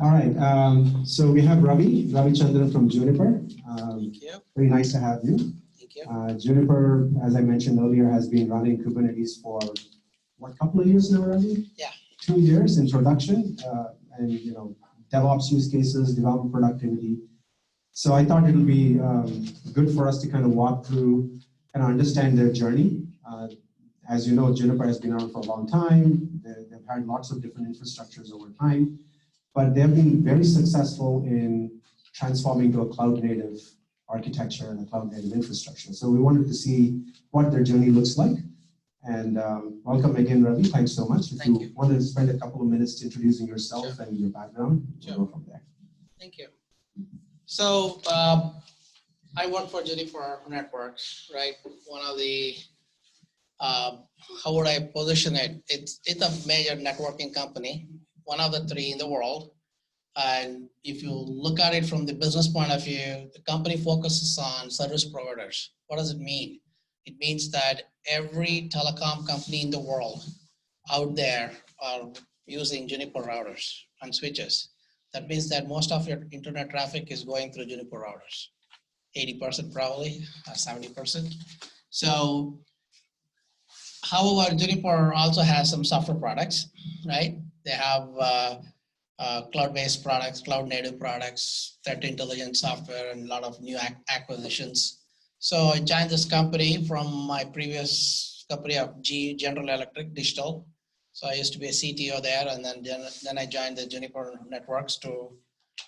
All right. So we have Ravichandran from Juniper. Thank you. Very nice to have you. Thank you. Juniper, as I mentioned earlier, has been running Kubernetes for what, couple of years now, Ravi? Yeah. 2 years in production, and DevOps use cases, developer productivity. So I thought it would be good for us to kind of walk through and understand their journey. As you know, Juniper has been around for a long time. They've had lots of different infrastructures over time, but they've been very successful in transforming to a cloud-native architecture and a cloud-native infrastructure. So we wanted to see what their journey looks like. And welcome again, Ravi. Thanks so much. If you want to spend a couple of minutes introducing yourself and your background, we'll go from there. Thank you. So I work for Juniper Networks, right? One of the, how would I position it? It's a major networking company, one of the 3 in the world. And if you look at it from the business point of view, the company focuses on service providers. What does it mean? It means that every telecom company in the world out there are using Juniper routers and switches. That means that most of your internet traffic is going through Juniper routers, 80% probably, 70%. So, however, Juniper also has some software products, right? They have cloud-based products, cloud-native products, threat intelligence software, and a lot of new acquisitions. So I joined this company from my previous company of General Electric Digital. So I used to be a CTO there, and then I joined the Juniper Networks to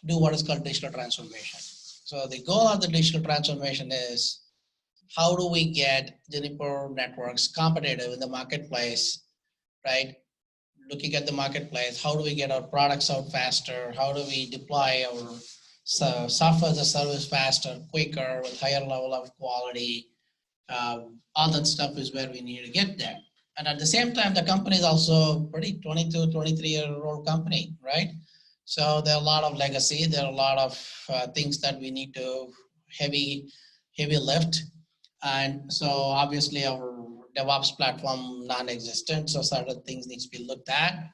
do what is called digital transformation. So the goal of the digital transformation is how do we get Juniper Networks competitive in the marketplace, right? Looking at the marketplace, how do we get our products out faster? How do we deploy our software as a service faster, quicker, with higher level of quality? All that stuff is where we need to get there. And at the same time, the company is also pretty 22, 23-year-old company, right? So there are a lot of legacy. There are a lot of things that we need to heavy lift. And so obviously our DevOps platform non-existent, so certain things need to be looked at.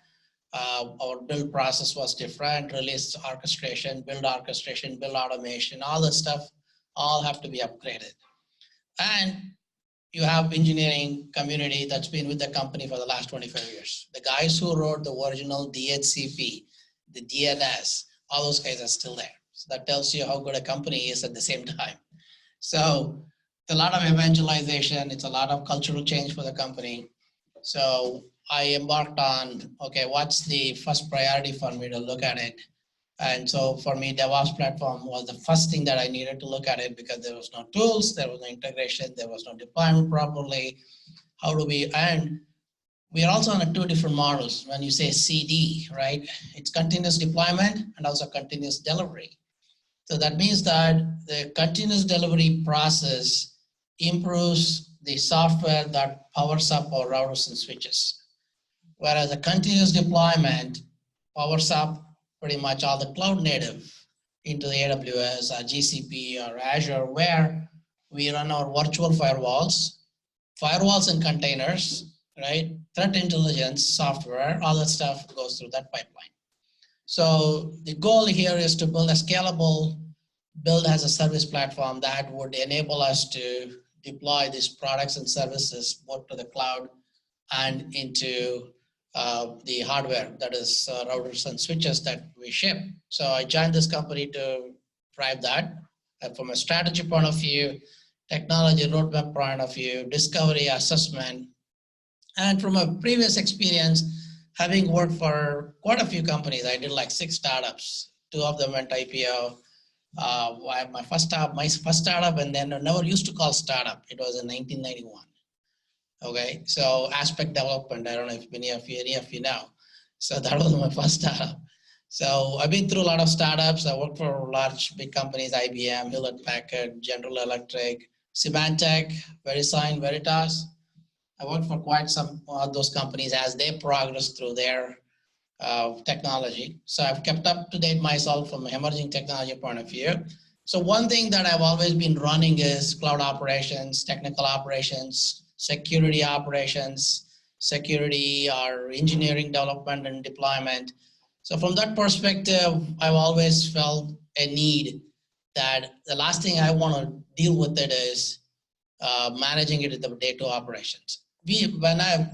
Our build process was different, release orchestration, build automation, all that stuff, all have to be upgraded. And you have engineering community that's been with the company for the last 25 years. The guys who wrote the original DHCP, the DNS, all those guys are still there. So that tells you how good a company is at the same time. So it's a lot of evangelization. It's a lot of cultural change for the company. So I embarked on, okay, what's the first priority for me to look at it? And so for me, DevOps platform was the first thing that I needed to look at it because there was no tools, there was no integration, there was no deployment properly. How do we, and we are also on 2 different models. When you say CD, right? It's continuous deployment and also continuous delivery. So that means that the continuous delivery process improves the software that powers up our routers and switches. Whereas a continuous deployment powers up pretty much all the cloud native into the AWS or GCP or Azure, where we run our virtual firewalls and containers, right? Threat intelligence software, all that stuff goes through that pipeline. So the goal here is to build a scalable build as a service platform that would enable us to deploy these products and services both to the cloud and into the hardware, that is routers and switches that we ship. So I joined this company to drive that. And from a strategy point of view, technology roadmap point of view, discovery, assessment, and from a previous experience, having worked for quite a few companies, I did like 6 startups. 2 of them went IPO. My first startup, and then I never used to call startup. It was in 1991. Okay, so Aspect Development. I don't know if any of you know. So that was my first startup. So I've been through a lot of startups. I worked for large, big companies: IBM, Hewlett Packard, General Electric, Symantec, VeriSign, Veritas. I worked for quite some of those companies as they progressed through their technology. So I've kept up to date myself from an emerging technology point of view. So one thing that I've always been running is cloud operations, technical operations, security operations, security or engineering development and deployment. So from that perspective, I've always felt a need that the last thing I want to deal with it is managing it at the day-to operations. This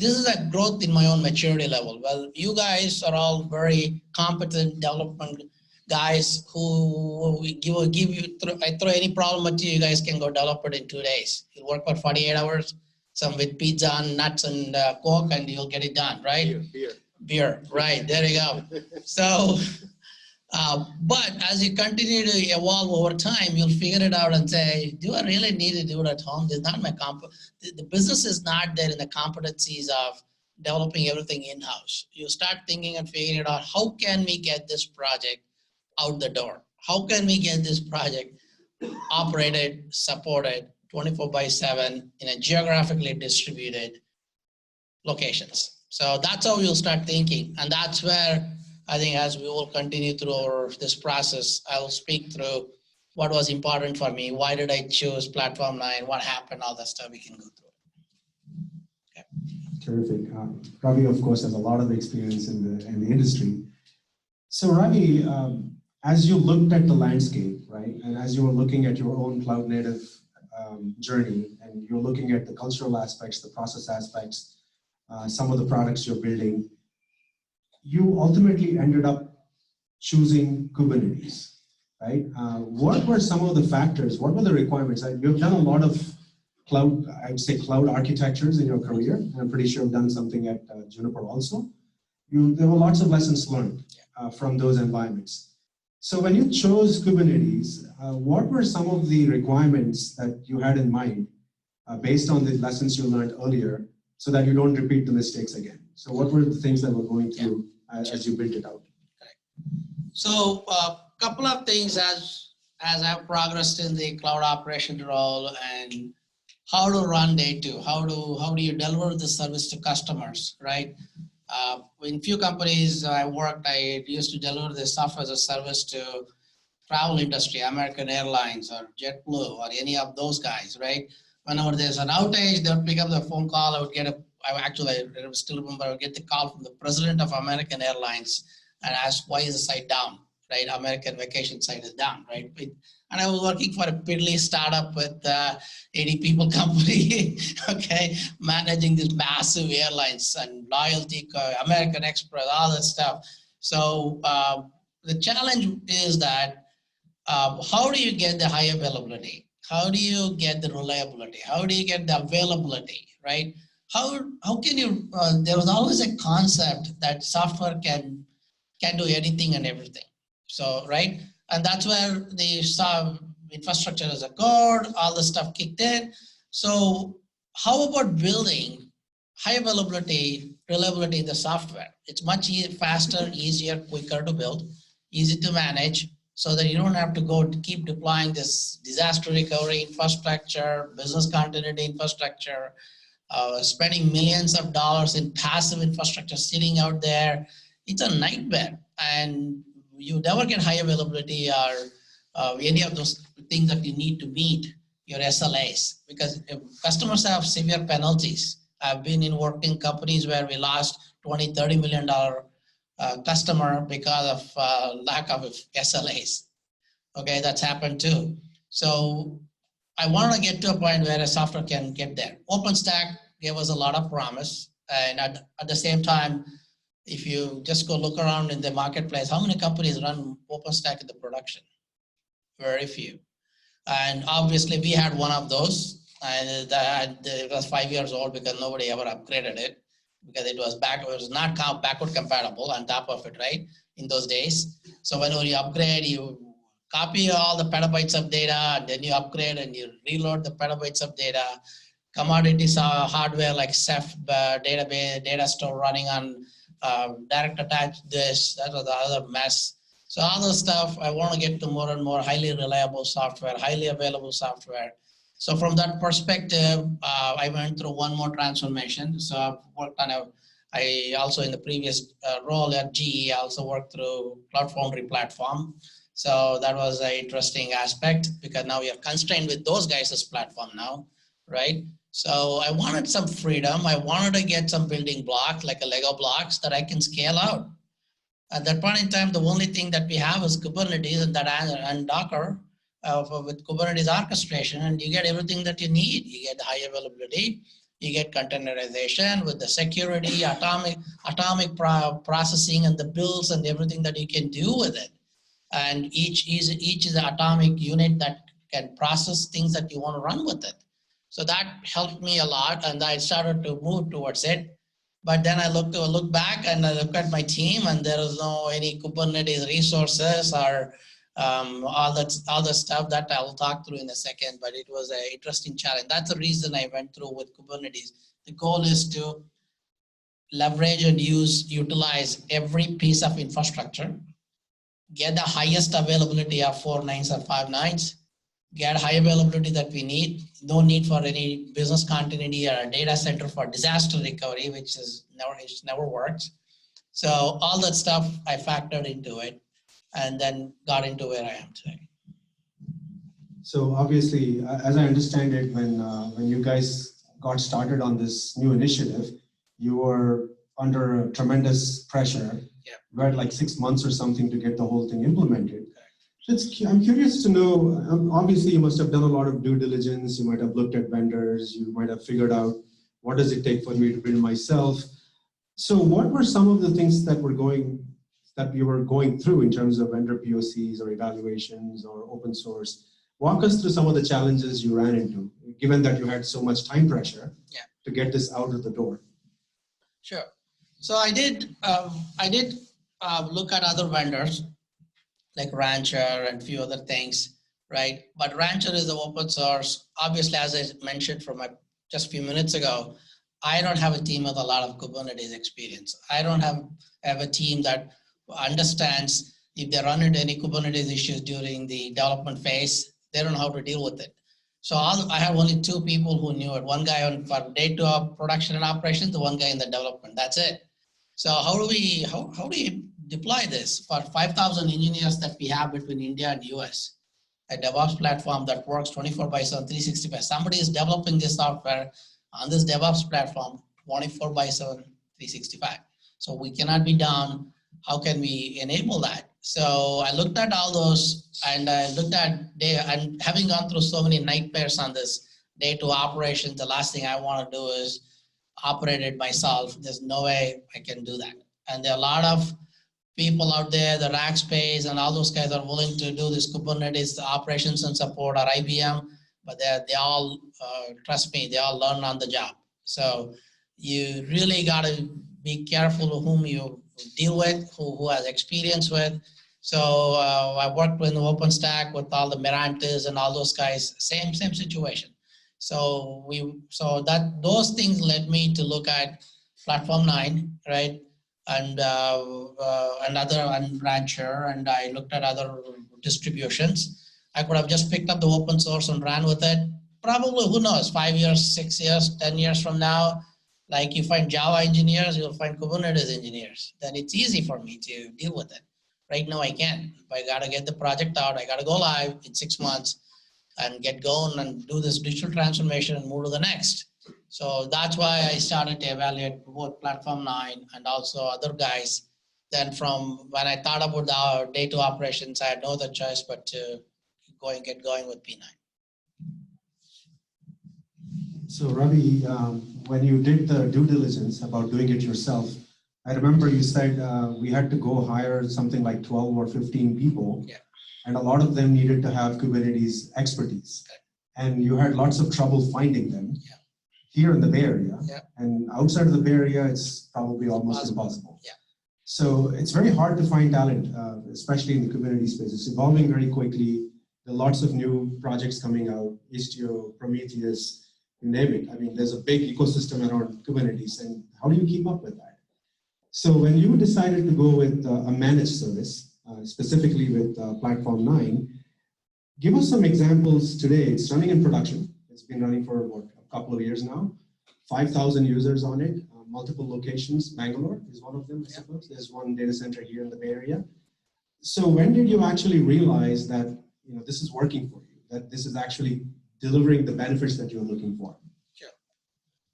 is a growth in my own maturity level. Well, you guys are all very competent development guys who give you, I throw any problem at you, you guys can go develop it in 2 days. You'll work for 48 hours, some with pizza and nuts and Coke, and you'll get it done, right? Beer, right, there you go. So, but as you continue to evolve over time, you'll figure it out and say, do I really need to do it at home? This is not my the business is not there in the competencies of developing everything in-house. You start thinking and figuring it out, how can we get this project out the door? How can we get this project operated, supported 24/7 in a geographically distributed locations? So that's how we'll start thinking. And that's where I think as we will continue through this process, I will speak through what was important for me. Why did I choose Platform 9? What happened? All that stuff we can go through. Okay. Terrific. Ravi, of course, has a lot of experience in the industry. So Ravi, as you looked at the landscape, right, and as you were looking at your own cloud native journey, and you're looking at the cultural aspects, the process aspects, some of the products you're building, you ultimately ended up choosing Kubernetes, right? What were some of the factors? What were the requirements? You've done a lot of cloud, I would say cloud architectures in your career, and I'm pretty sure you've done something at Juniper also. There were lots of lessons learned from those environments. So when you chose Kubernetes, what were some of the requirements that you had in mind based on the lessons you learned earlier so that you don't repeat the mistakes again? So what were the things that were going through as you built it out? So a couple of things as I've progressed in the cloud operation role and how to run day two, how do you deliver the service to customers, right? In few companies I worked, I used to deliver the software as a service to travel industry, American Airlines or JetBlue or any of those guys, right? Whenever there's an outage, they'll pick up the phone call. I still remember, I would get the call from the president of American Airlines and ask, why is the site down, right? American vacation site is down, right? And I was working for a piddly startup with 80 people company, okay, managing these massive airlines and loyalty, American Express, all that stuff. So the challenge is that how do you get the high availability? How do you get the reliability? How do you get the availability, right? How can you, there was always a concept that software can do anything and everything. So, right? And that's where the infrastructure as a code, all the stuff kicked in. So how about building high availability, reliability in the software? It's much faster, easier, quicker to build, easy to manage, so that you don't have to go to keep deploying this disaster recovery infrastructure, business continuity infrastructure, spending millions of dollars in passive infrastructure sitting out there. It's a nightmare, and you never get high availability or any of those things that you need to meet your SLAs, because customers have severe penalties. I've been in working companies where we lost $20, $30 million customer because of lack of SLAs. Okay, that's happened too. So I wanted to get to a point where a software can get there. OpenStack gave us a lot of promise, and at the same time, if you just go look around in the marketplace, how many companies run OpenStack in the production? Very few. And obviously we had one of those, and it was 5 years old because nobody ever upgraded it, because it was not backward compatible on top of it, right, in those days. So whenever you upgrade, you copy all the petabytes of data, and then you upgrade and you reload the petabytes of data. Commodities hardware like Ceph database, data store running on direct attached disk, that was the other mess. So all this stuff, I want to get to more and more highly reliable software, highly available software. So from that perspective, I went through one more transformation. So I've worked on I also in the previous role at GE, I also worked through Cloud Foundry platform. So that was an interesting aspect, because now we are constrained with those guys' platform now, right? So I wanted some freedom. I wanted to get some building blocks, like a Lego blocks that I can scale out. At that point in time, the only thing that we have is Kubernetes and Docker with Kubernetes orchestration, and you get everything that you need. You get high availability, you get containerization with the security, atomic processing, and the builds and everything that you can do with it. And each is an atomic unit that can process things that you want to run with it. So that helped me a lot, and I started to move towards it. But then I look back and I look at my team, and there is no any Kubernetes resources or all the stuff that I'll talk through in a second. But it was an interesting challenge. That's the reason I went through with Kubernetes. The goal is to leverage and utilize every piece of infrastructure, get the highest availability of 4 nines or 5 nines, get high availability that we need, no need for any business continuity or a data center for disaster recovery, which is never worked. So all that stuff I factored into it and then got into where I am today. So obviously, as I understand it, when you guys got started on this new initiative, you were under tremendous pressure. Yeah. You had like 6 months or something to get the whole thing implemented. I'm curious to know, obviously you must have done a lot of due diligence, you might have looked at vendors, you might have figured out what does it take for me to build myself. So what were some of the things that you were going through in terms of vendor POCs or evaluations or open source? Walk us through some of the challenges you ran into, given that you had so much time pressure to get this out of the door. Sure. So I did look at other vendors like Rancher and a few other things, right? But Rancher is the open source. Obviously, as I mentioned just a few minutes ago, I don't have a team with a lot of Kubernetes experience. I don't have a team that understands if they run into any Kubernetes issues during the development phase, they don't know how to deal with it. So I have only 2 people who knew it. One guy for day 2 of production and operations, the one guy in the development. That's it. So how do you deploy this for 5,000 engineers that we have between India and US? A DevOps platform that works 24/7, 365. Somebody is developing this software on this DevOps platform 24/7, 365. So we cannot be down. How can we enable that? So I looked at all those, and I looked at and having gone through so many nightmares on this day 2 operations, the last thing I want to do is operate it myself. There's no way I can do that. And there are a lot of people out there, the Rackspace and all those guys are willing to do this Kubernetes operations and support or IBM, but they all, trust me, they all learn on the job. So you really got to be careful of whom you deal with, who has experience with. So I worked with OpenStack with all the Mirantis and all those guys, same situation. So those things led me to look at Platform 9, right? And Rancher, and I looked at other distributions. I could have just picked up the open source and ran with it. Probably, who knows, 5 years, 6 years, 10 years from now, like you find Java engineers, you'll find Kubernetes engineers. Then it's easy for me to deal with it. Right now I can't. I got to get the project out. I got to go live in 6 months and get going and do this digital transformation and move to the next. So that's why I started to evaluate both Platform 9 and also other guys. Then from when I thought about the day 2 operations, I had no other choice but to get going with P9. So Ravi, when you did the due diligence about doing it yourself, I remember you said we had to go hire something like 12 or 15 people, and a lot of them needed to have Kubernetes expertise. And you had lots of trouble finding them here in the Bay Area. And outside of the Bay Area, it's probably almost impossible. So it's very hard to find talent, especially in the Kubernetes space. It's evolving very quickly. There are lots of new projects coming out, Istio, Prometheus, you name it. I mean, there's a big ecosystem around Kubernetes, and how do you keep up with that? So when you decided to go with a managed service, specifically with Platform 9, give us some examples today. It's running in production. It's been running for a couple of years now. 5,000 users on it, multiple locations. Bangalore is one of them, I suppose. There's one data center here in the Bay Area. So when did you actually realize that this is working for you, that this is actually delivering the benefits that you're looking for? Sure.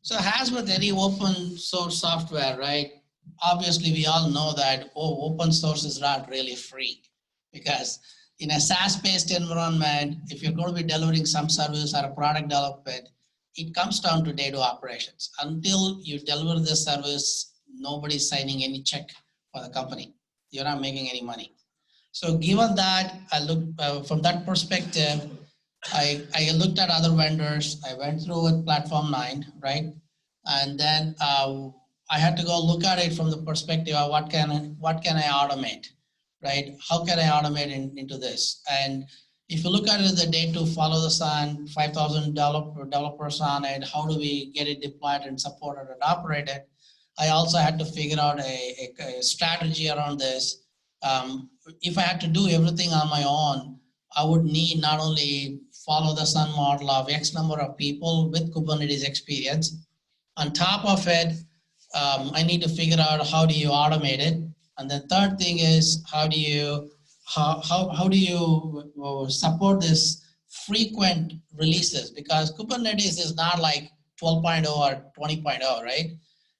So as with any open source software, right? obviously we all know that open source is not really free, because in a SaaS-based environment, if you're going to be delivering some service or a product development, it comes down to day-to-day operations. Until you deliver the service, nobody's signing any check for the company. You're not making any money. So given that, I look from that perspective, I looked at other vendors. I went through with Platform 9, right? And then I had to go look at it from the perspective of what can I automate, right? How can I automate into this? And if you look at it, the day to follow the sun, 5,000 developers on it, how do we get it deployed and supported and operated? I also had to figure out a strategy around this. If I had to do everything on my own, I would need not only follow the sun model of X number of people with Kubernetes experience. On top of it, I need to figure out how do you automate it. And the third thing is how do you support this frequent releases, because Kubernetes is not like 12.0 or 20.0, right?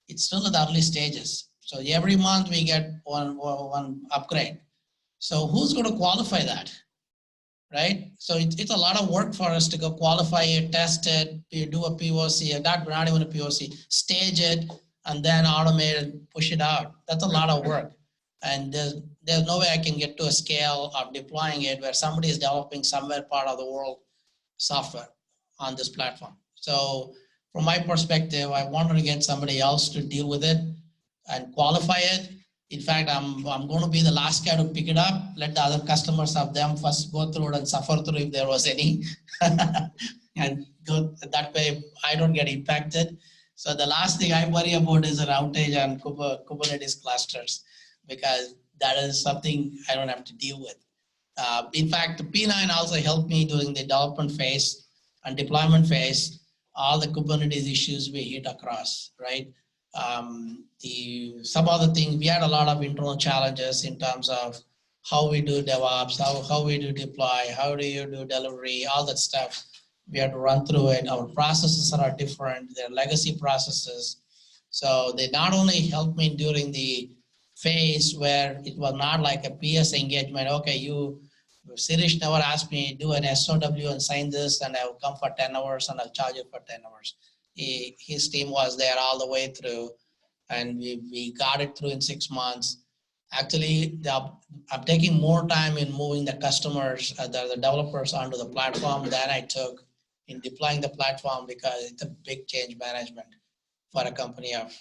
It's still in the early stages. So every month we get one upgrade. So who's going to qualify that, right? So it's a lot of work for us to go qualify it, test it, do a POC, not even a POC, stage it, and then automate and push it out. That's a lot of work. And there's no way I can get to a scale of deploying it where somebody is developing somewhere part of the world software on this platform. So from my perspective, I wanted to get somebody else to deal with it and qualify it. In fact, I'm going to be the last guy to pick it up, let the other customers of them first go through it and suffer through if there was any. And go that way, I don't get impacted. So the last thing I worry about is an outage on Kubernetes clusters, because that is something I don't have to deal with. In fact, the P9 also helped me during the development phase and deployment phase, all the Kubernetes issues we hit across, right? Some other things, we had a lot of internal challenges in terms of how we do DevOps, how we do deploy, how do you do delivery, all that stuff. We had to run through it. Our processes are different. They're legacy processes. So they not only helped me during the phase where it was not like a PS engagement. Okay, Sirish never asked me do an SOW and sign this, and I will come for 10 hours and I'll charge you for 10 hours. His team was there all the way through, and we got it through in 6 months. Actually, I'm taking more time in moving the customers, the developers onto the platform than I took in deploying the platform, because it's a big change management for a company of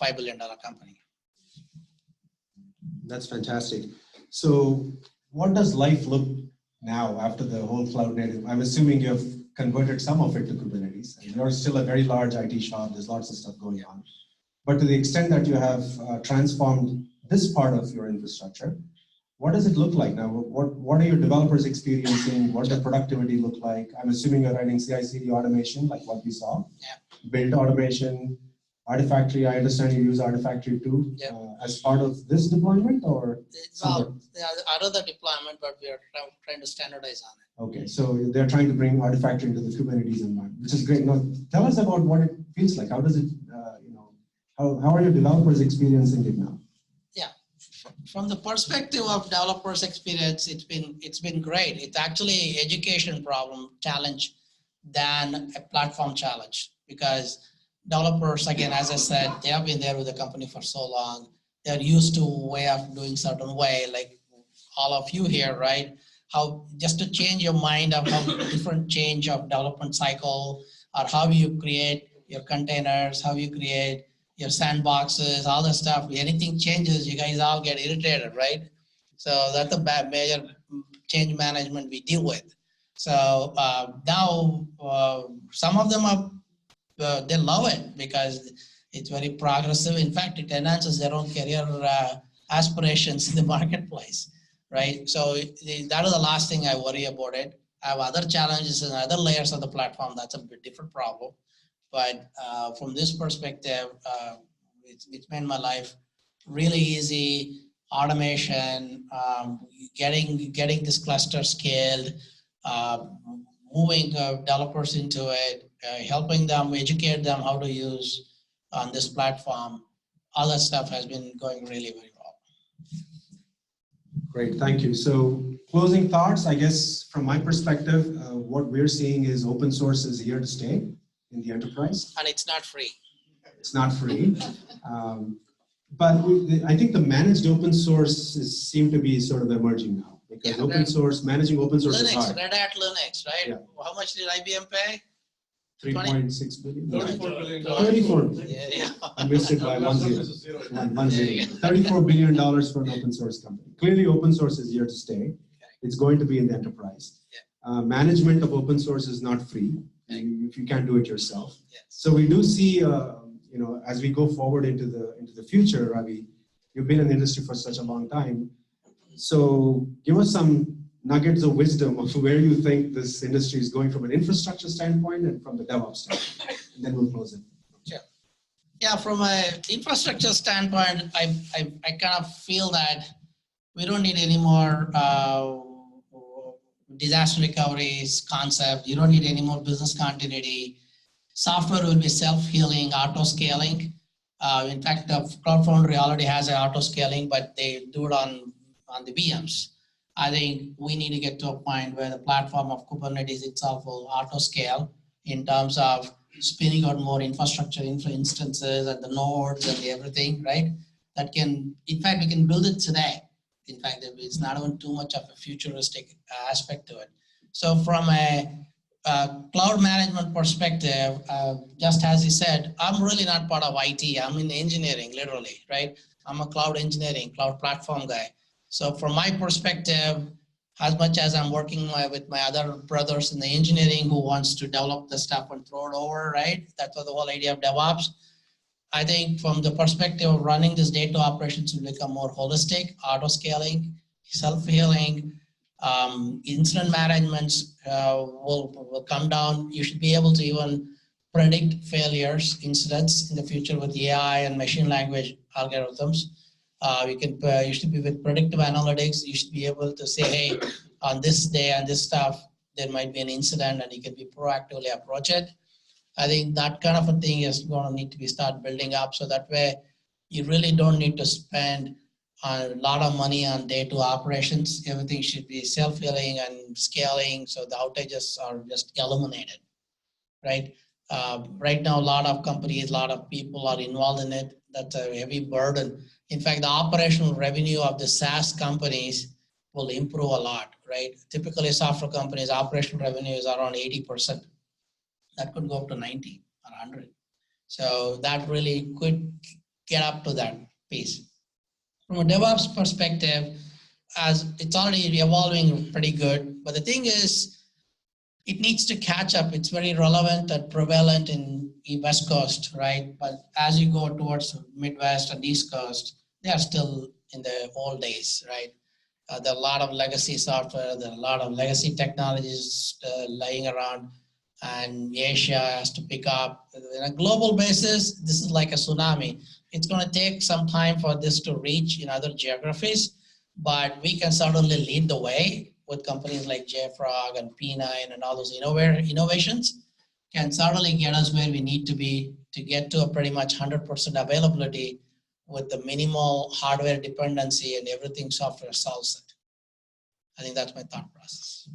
$5 billion company. That's fantastic. So what does life look now after the whole cloud native? I'm assuming you have converted some of it to Kubernetes. And you're still a very large IT shop. There's lots of stuff going on. But to the extent that you have transformed this part of your infrastructure, what does it look like now? What are your developers experiencing? What does productivity look like? I'm assuming you're writing CI/CD automation, like what we saw. Yeah. Build automation, Artifactory. I understand you use Artifactory too, as part of this deployment, or? Well, out of the deployment, but we are trying to standardize on it. Okay, so they're trying to bring Artifactory into the Kubernetes environment, which is great. Now, tell us about what it feels like. How does it, how are your developers experiencing it now? Yeah, from the perspective of developers' experience, it's been great. It's actually an education challenge than a platform challenge, because developers, again, as I said, they have been there with the company for so long. They're used to a way of doing certain way, like all of you here, right? How just to change your mind of how different change of development cycle, or how you create your containers, how you create your sandboxes, all that stuff. Anything changes, you guys all get irritated, right? So that's a major change management we deal with. So now some of them are they love it because it's very progressive. In fact, it enhances their own career aspirations in the marketplace, right? So that is the last thing I worry about it. I have other challenges and other layers of the platform. That's a bit different problem. But from this perspective, it's made my life really easy. Automation, getting this cluster scaled, moving developers into it, helping them, educate them how to use on this platform. all that stuff has been going really very well. Great, thank you. So closing thoughts, I guess from my perspective, what we're seeing is open source is here to stay in the enterprise. And it's not free. It's not free. But I think the managed open source seem to be sort of emerging now, because open source, managing open source is hard. Red Hat Linux, right? Yeah. How much did IBM pay? 3.6 billion? No, 34 billion. 34. Yeah. I missed it by 1 0. 1 0. $34 billion for an open source company. Clearly open source is here to stay. It's going to be in the enterprise. Management of open source is not free if you can't do it yourself. So we do see, as we go forward into the future, Ravi, you've been in the industry for such a long time. So give us some nuggets of wisdom of where you think this industry is going from an infrastructure standpoint and from the DevOps standpoint, and then we'll close it. Sure. Yeah, from an infrastructure standpoint, I kind of feel that we don't need any more disaster recoveries concept. You don't need any more business continuity. Software will be self-healing, auto-scaling. In fact, Cloud Foundry already has an auto-scaling, but they do it on the VMs. I think we need to get to a point where the platform of Kubernetes itself will auto-scale in terms of spinning out more infrastructure instances and the nodes and the everything, right? That can, in fact, we can build it today. In fact, it's not even too much of a futuristic aspect to it. So from a cloud management perspective, just as he said, I'm really not part of IT. I'm in engineering, literally, right? I'm a cloud engineering, cloud platform guy. So from my perspective, as much as I'm working with my other brothers in the engineering who wants to develop the stuff and throw it over, right? That's what the whole idea of DevOps. I think from the perspective of running this data operations will become more holistic, auto-scaling, self-healing, incident management will come down. You should be able to even predict failures, incidents in the future with AI and machine language algorithms. You should be with predictive analytics. You should be able to say, hey, on this day and this stuff, there might be an incident and you can be proactively approach it. I think that kind of a thing is going to need to be start building up. So that way you really don't need to spend a lot of money on day-to operations. Everything should be self-healing and scaling. So the outages are just eliminated, right? Right now, a lot of companies, a lot of people are involved in it. That's a heavy burden. In fact, the operational revenue of the SaaS companies will improve a lot, right? Typically, software companies' operational revenue is around 80%. That could go up to 90 or 100. So that really could get up to that piece. From a DevOps perspective, as it's already evolving pretty good, but the thing is, it needs to catch up. It's very relevant and prevalent in the West Coast, right? But as you go towards Midwest and East Coast, they are still in the old days, right? There are a lot of legacy software, there are a lot of legacy technologies lying around, and Asia has to pick up. On a global basis, this is like a tsunami. It's going to take some time for this to reach in other geographies, but we can certainly lead the way with companies like JFrog and P9 and all those innovations can certainly get us where we need to be to get to a pretty much 100% availability with the minimal hardware dependency and everything software solves it. I think that's my thought process.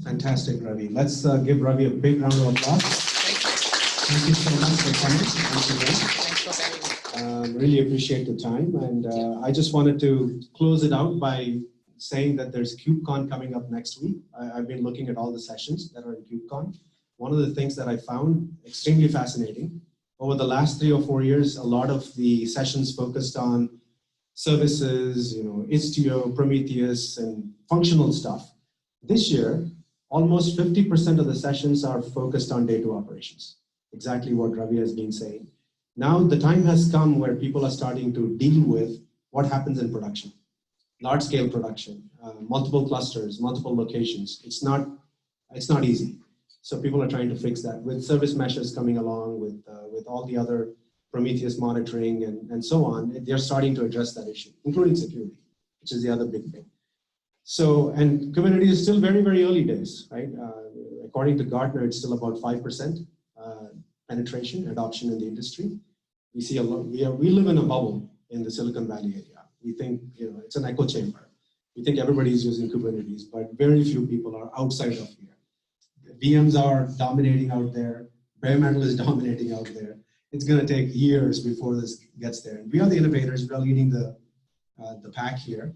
Fantastic, Ravi. Let's give Ravi a big round of applause. Thank you so much for coming. Thanks for having me. Really appreciate the time. And I just wanted to close it out by saying that there's KubeCon coming up next week. I've been looking at all the sessions that are in KubeCon. One of the things that I found extremely fascinating, over the last 3 or 4 years, a lot of the sessions focused on services, Istio, Prometheus, and functional stuff. This year, almost 50% of the sessions are focused on data operations, exactly what Ravi has been saying. Now the time has come where people are starting to deal with what happens in production, large-scale production, multiple clusters, multiple locations. It's not easy. So people are trying to fix that with service meshes coming along, with all the other Prometheus monitoring and so on. They're starting to address that issue, including security, which is the other big thing. So, and Kubernetes is still very, very early days, right? According to Gartner, it's still about 5% penetration, adoption in the industry. we see a lot. We live in a bubble in the Silicon Valley area. We think it's an echo chamber. We think everybody is using Kubernetes, but very few people are outside of here. VMs are dominating out there. Bare metal is dominating out there. It's going to take years before this gets there. And we are the innovators. We are leading the pack here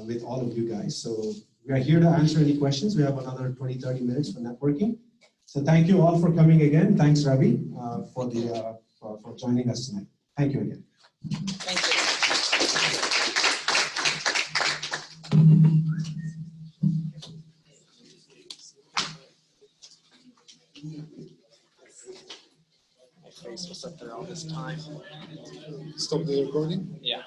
with all of you guys. So we are here to answer any questions. We have another 20, 30 minutes for networking. So thank you all for coming again. Thanks, Ravi, for joining us tonight. Thank you again. Thank you. My face was up there all this time. Stop the recording? Yeah.